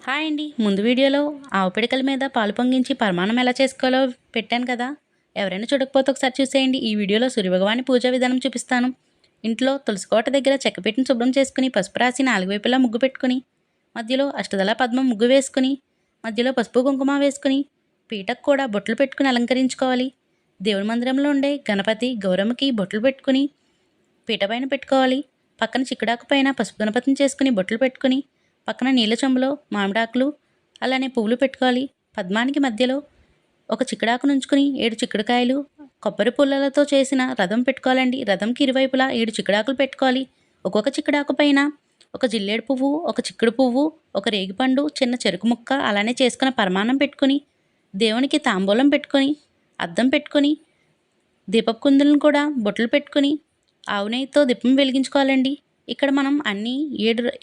Hi అండి. ముందు వీడియోలో ఆవు పిడకల మీద పాలు పొంగించి పరమాన్నం ఎలా చేసుకోవాలో పెట్టాను కదా. ఎవరైనా చూడకపోతే ఒకసారి చూసేయండి. ఈ వీడియోలో సూర్యభగవాని పూజా విధానం చూపిస్తాను. ఇంట్లో తులసికోట దగ్గర చెక్కపెట్టిని శుభ్రం చేసుకుని పసుపు రాసి 4 వైపులా ముగ్గు పెట్టుకుని మధ్యలో అష్టదళ పద్మం ముగ్గు వేసుకుని మధ్యలో పసుపు కుంకుమ వేసుకుని పీటకు కూడా బొట్లు పెట్టుకుని అలంకరించుకోవాలి. దేవుడి మందిరంలో ఉండే గణపతి గౌరమ్మకి బొట్లు పెట్టుకుని పీట పైన పెట్టుకోవాలి. పక్కన చిక్కుడాకు పైన పసుపు గణపతిని చేసుకుని బొట్లు పెట్టుకుని పక్కన నీళ్ళ చెంబులో మామిడాకులు అలానే పువ్వులు పెట్టుకోవాలి. పద్మానికి మధ్యలో ఒక చిక్కుడాకు నుంచుకుని 7 చిక్కుడుకాయలు కొబ్బరి పుల్లలతో చేసిన రథం పెట్టుకోవాలండి. రథంకి ఇరువైపులా 7 చిక్కుడాకులు పెట్టుకోవాలి. ఒక్కొక్క చిక్కుడాకు పైన ఒక జిల్లేడు పువ్వు, ఒక చిక్కుడు పువ్వు, ఒక రేగిపండు, చిన్న చెరుకు ముక్క అలానే చేసుకున్న పరమాన్నం పెట్టుకుని దేవునికి తాంబూలం పెట్టుకొని అద్దం పెట్టుకొని దీపపు కుందులను కూడా బొట్లు పెట్టుకుని ఆవు నెయ్యితో దీపం వెలిగించుకోవాలండి. ఇక్కడ మనం అన్నీ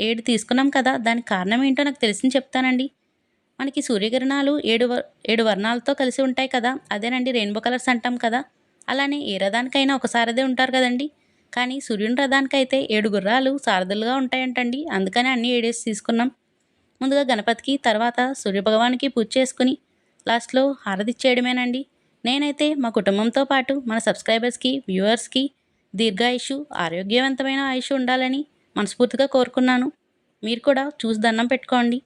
ఏడు తీసుకున్నాం కదా. దానికి కారణం ఏంటో నాకు తెలిసింది చెప్తానండి. మనకి సూర్యకిరణాలు ఏడు వర్ణాలతో కలిసి ఉంటాయి కదా. అదేనండి రెయిన్బో కలర్స్ అంటాం కదా. అలానే ఏ రథానికైనా ఒక సారథి ఉంటారు కదండి. కానీ సూర్యుని రథానికైతే 7 గుర్రాలు సారథులుగా ఉంటాయంటండి. అందుకని అన్నీ 7 తీసుకున్నాం. ముందుగా గణపతికి, తర్వాత సూర్యభగవానికి పూజ చేసుకుని లాస్ట్లో హారతి ఇచ్చేయడమేనండి. నేనైతే మా కుటుంబంతో పాటు మన సబ్స్క్రైబర్స్కి, వ్యూవర్స్కి దీర్ఘాయుషు ఆరోగ్యవంతమైన ఆయుష్ ఉండాలని మనస్ఫూర్తిగా కోరుకున్నాను. మీరు కూడా చూసి దండం పెట్టుకోండి.